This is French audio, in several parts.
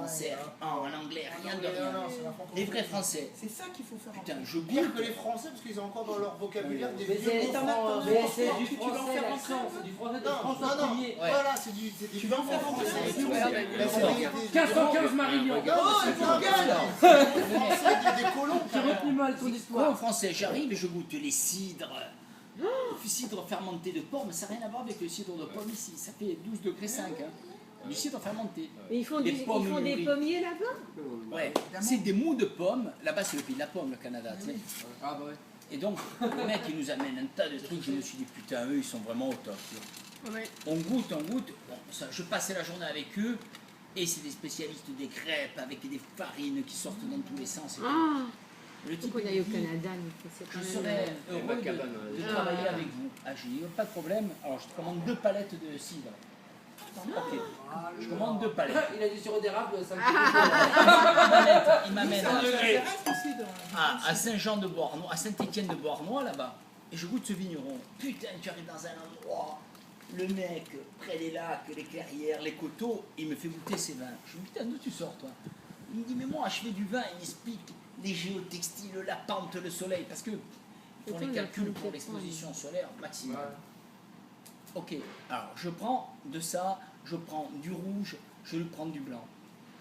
français, en anglais, rien de rien. Les vrais français. C'est ça qu'il faut faire. Putain, je Pire goûte. que les français, parce qu'ils ont encore dans leur vocabulaire des Mais vieux c'est mots. du français, l'accent, c'est du français de France entier. Voilà, c'est du Tu vas en faire français. 1515 Marignan. Non, c'est pas grave. Les Français, il y a des colons. J'ai retenu mal ton Moi, en histoire. français, j'arrive et je goûte les cidres. Le cidre fermenté de porc, mais ça n'a rien à voir avec le cidre de pomme ici. Ça fait 12 degrés 5. Du cidre fermenté. Mais ils font, Des ils pommes font des mûries. pommiers là-bas? Ouais, c'est des mous de pommes. Là-bas, c'est le pays de la pomme, le Canada. Tu sais. Ah bah ouais. Et donc, le mec, il nous amène un tas de trucs. Je me suis dit, putain, eux, ils sont vraiment au top. Tu vois. On goûte. Bon, ça, je passais la journée avec eux. Et c'est des spécialistes des crêpes avec des farines qui sortent dans tous les sens. Et tout. Ah, Le faut type, qu'on il aille au dit, Canada, mais c'est quand je même... serais heureux de travailler avec vous. Ah, j'ai dit, pas de problème. Alors, je te commande 2 palettes de cidre. Ok. Je commande 2 palettes. Il a du sirop d'érable, ça me Il m'amène Ah, à Saint-Jean-de-Beauharnois, à Saint-Étienne-de-Beauharnois, là-bas. Et je goûte ce vigneron. Putain, tu arrives dans un endroit, le mec, près des lacs, les clairières, les coteaux, il me fait goûter ses vins. Je me dis, putain, d'où tu sors, toi? Il me dit, mais moi, je fais du vin. Il m'explique les géotextiles, la pente, le soleil. Parce que pour les calculs pour l'exposition solaire maximale. Ok, alors je prends de ça, je prends du rouge, je le prends du blanc.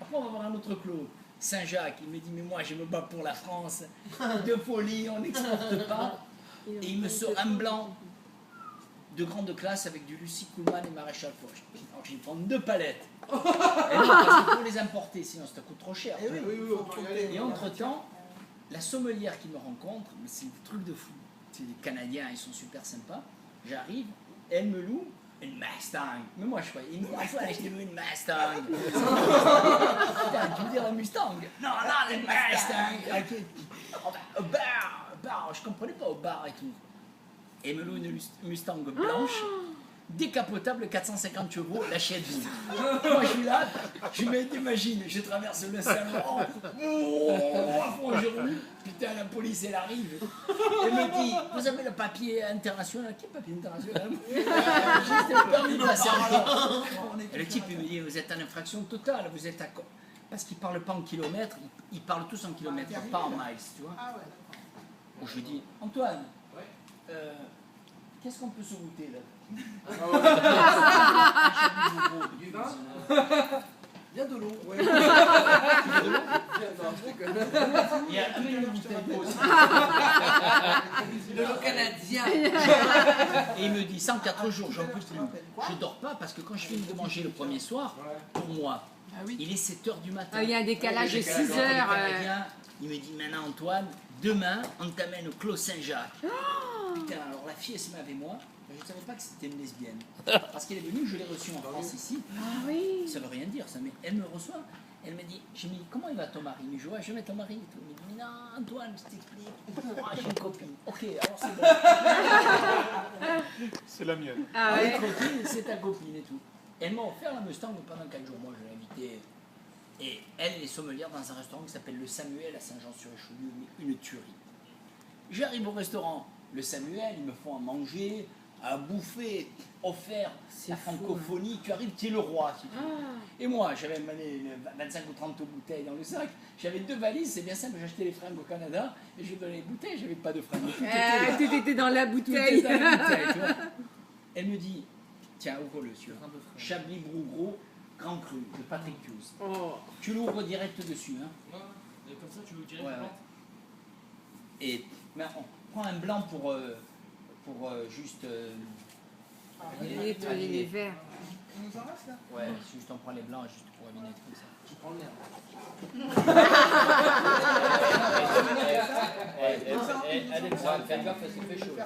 Après, on va voir un autre Claude. Saint-Jacques, il me dit, mais moi, je me bats pour la France. De folie, on n'exporte pas. Et il me sort un blanc de grande classe avec du Lucie Kuhlmann et Maréchal Foch. Alors, je vais prendre 2 palettes. Et non, parce qu'il faut les importer, sinon ça coûte trop cher. Et entre-temps, la sommelière qui me rencontre, mais c'est un truc de fou. C'est des Canadiens, ils sont super sympas. J'arrive, elle me loue une Mustang. Mais moi, je croyais, une fois, je t'ai loué une Mustang. Putain, tu veux dire un Mustang? Non, non, une Mustang. Au bar, je comprenais pas, au bar et tout. Et elle me loue une Mustang blanche. Décapotable, 450 chevaux, la chienne vide. Moi je suis là, je m'imagine, je traverse le Saint-Laurent, je roule, putain la police elle arrive, elle me dit, vous avez le papier international? Quel papier international? Juste le permis de passer encore. Et le type il me dit, vous êtes en infraction totale, vous êtes à... Parce qu'ils parlent pas en kilomètres, ils parlent tous en kilomètres, pas en miles, tu vois. Je lui dis, Antoine, qu'est-ce qu'on peut se goûter là? Du vin. Bien de l'eau. Il y a une bouteille aussi. De l'eau canadien. Et il me dit, 104 jours, j'en peux plus. Je dors pas parce que quand je finis de manger le premier soir, pour moi, il est 7h du matin. Il y a un décalage de 6 heures. Il me dit, maintenant Antoine, demain, on t'amène au Clos Saint-Jacques. Putain, alors la fille, elle se met avec moi. Je ne savais pas que c'était une lesbienne. Parce qu'elle est venue, je l'ai reçue en France ici. Ah oui. Ça veut rien dire, ça. Mais elle me reçoit. Elle me dit, j'ai mis, comment il va ton mari? Mais je vois, je mets ton mari. Et tout. Elle me dit, mais non, Antoine, je t'explique. J'ai une copine. Ok, alors c'est bon. C'est la mienne. Ah ouais. Tranquille, c'est ta copine et tout. Elle m'a offert la Mustang pendant 4 jours. Moi, je l'ai invitée. Et elle est sommelière dans un restaurant qui s'appelle le Samuel à Saint-Jean-sur-Richelieu. Une tuerie. J'arrive au restaurant, le Samuel, ils me font à manger, à bouffer, offert la francophonie. Tu arrives, tu es le roi. Si tu veux. Et moi, j'avais mené 25 ou 30 bouteilles dans le sac. J'avais 2 valises, c'est bien simple. J'achetais les fringues au Canada et je donnais les bouteilles. J'avais pas de fringues. Tout était dans la Tout bouteille. était dans la bouteille, tu vois. Elle me dit, tiens, ouvre-le, celui-là. Chablis Brougros, Grand Cru, de Patrick Hughes. Tu l'ouvres direct dessus. Hein. Et comme ça, tu veux tirer Et mais on prend un blanc pour juste... Nettoyer les verres. On nous en reste là? Ouais, juste on prend les blancs juste pour la vinaigrette comme ça. Je prends le Alexandre, fais gaffe parce qu'il fait chaud. Ah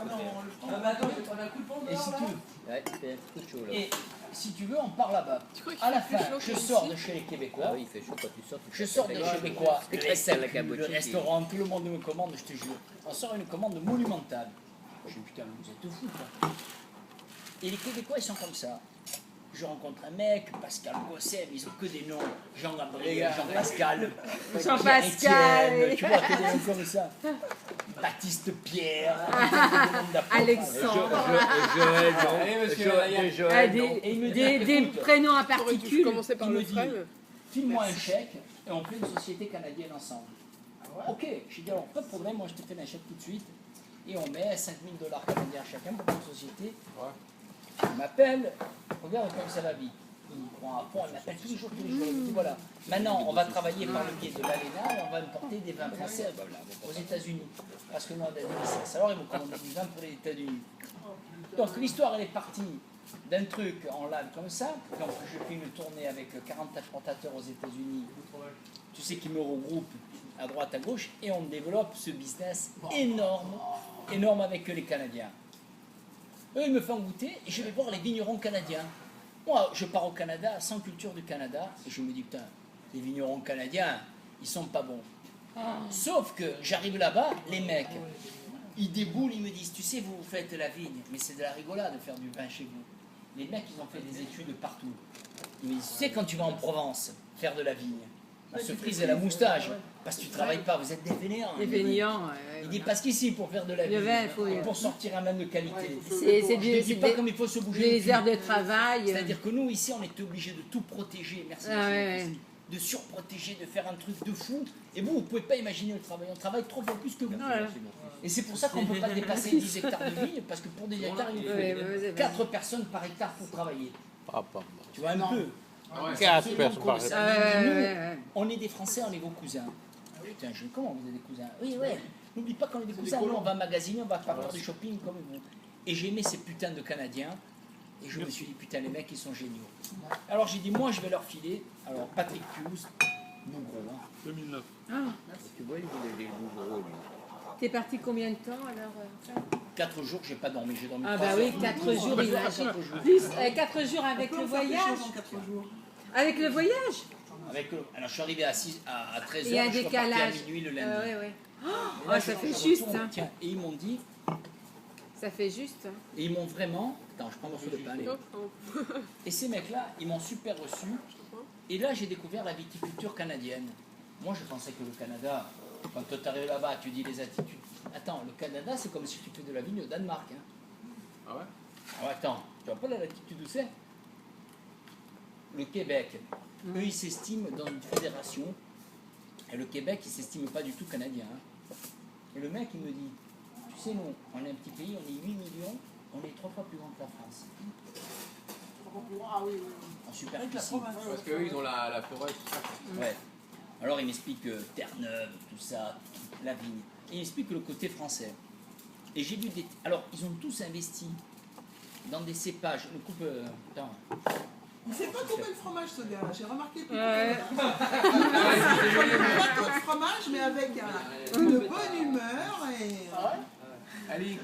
bah attends, je vais prendre un coup de pompe. Et si tu veux, Ouais, il fait un coup de chaud là. et si tu veux, on part là-bas. À la fin, je sors de chez les Québécois. Ah oui, il fait chaud quand tu sors. Je sors des Québécois, le la SAQ, caboche le qui- restaurant, tout le monde me commande, je te jure. On sort une commande monumentale. Je dis putain, vous êtes fous quoi. Et les Québécois, ils sont comme ça. Je rencontre un mec, Pascal Gosset, mais ils ont que des noms. Jean-Gabriel, Jean-Pascal, Jean-Pascal. Pierre-Étienne, tu vois, que des noms comme ça. Baptiste Pierre, Alexandre. Allez, monsieur, Ah, des prénoms à particules. Commencer par il le me dit, frêne. file-moi un chèque et on fait une société canadienne ensemble. Ok, j'ai dit alors, pas de problème, moi je te fais un chèque tout de suite. Et on met 5 000 $ canadiens chacun pour une société. Il m'appelle, regarde comme ça la vie. Il me prend à fond, il m'appelle tous les jours. Il me dit voilà, maintenant on va travailler par le biais de l'ALENA et on va importer des vins français aux États-Unis. Parce que nous on a des licences. Alors ils vont commander du vin pour les États-Unis. Donc l'histoire elle est partie d'un truc en live comme ça. Donc je fais une tournée avec 40 importateurs aux États-Unis. Tu sais qui me regroupent à droite, à gauche, et on développe ce business énorme avec les Canadiens. Eux, ils me font goûter, et je vais voir les vignerons canadiens. Moi, je pars au Canada, sans culture du Canada, et je me dis, putain, les vignerons canadiens, ils sont pas bons. Sauf que j'arrive là-bas, les mecs, ils déboulent, ils me disent, tu sais, vous faites la vigne, mais c'est de la rigolade de faire du vin chez vous. Les mecs, ils ont fait des études partout. Ils me disent, tu sais, quand tu vas en Provence, faire de la vigne, on se frise la moustache, parce que tu ne travailles pas, vous êtes des fainéants. Les feignants. Il dit parce qu'ici, pour faire de la Le vin, vigne, pour sortir un vin de qualité, C'est je ne dis pas comme il faut se bouger. des heures de travail. C'est-à-dire que nous, ici, on est obligé de tout protéger, merci, de surprotéger, de faire un truc de fou. Et vous, vous ne pouvez pas imaginer le travail. On travaille 3 fois plus que vous. Et c'est pour ça qu'on ne peut pas dépasser 10 hectares de vigne, parce que pour des hectares, il faut 4 personnes par hectare pour travailler. Tu vois un peu. 4 personnes par Nous, on est des Français, on est vos cousins. Putain, comment vous êtes des cousins? Oui, ouais. N'oublie pas qu'on est des cousins. Nous, on va magasiner, on va faire du shopping comme vous. Et j'ai aimé ces putains de Canadiens. Et je me suis dit, putain, les mecs, ils sont géniaux. Alors j'ai dit, moi, je vais leur filer. Alors, Patrick Pius, Bougro. 2009. Tu vois, il voulait des gros lui. T'es parti combien de temps alors 4 jours, j'ai pas dormi. J'ai dormi Ah 3 bah heures. oui, 4 jours, Plus, imagine. 4 jours. Plus 4 jours avec le On peut faire des voyage. choses en 4 jours. Avec le voyage. Alors, je suis arrivé à 13h, Il y a un je suis reparti à décalage. minuit le lundi. Ouais. Et Oh, là, ça je fait retourne, juste. Hein. tiens, et ils m'ont dit, Ça fait juste. Hein. et ils m'ont vraiment... Attends, je prends un morceau de pain. Allez. Et ces mecs-là, ils m'ont super reçu. Et là, j'ai découvert la viticulture canadienne. Moi, je pensais que le Canada, quand tu arrives là-bas, tu dis les attitudes. Attends, le Canada, c'est comme si tu fais de la vigne au Danemark. Hein. Ah ouais? Alors, attends, tu vois pas la latitude où c'est? Le Québec, eux, ils s'estiment dans une fédération. Et le Québec, il ne s'estime pas du tout canadien. Hein. Et le mec, il me dit, tu sais, nous, on est un petit pays, on est 8 millions, on est 3 fois plus grand que la France. En superficie. Parce qu'eux, ils ont la forêt, tout ça. Ouais. Alors il m'explique Terre-Neuve, tout ça, la vigne. Et il m'explique le côté français. Et j'ai vu des... Alors, ils ont tous investi dans des cépages. Le coupe... attends. Il sait pas couper le fromage, ce gars. J'ai remarqué. Ouais. Il pas de fromage, mais avec une bonne humeur et. Allez,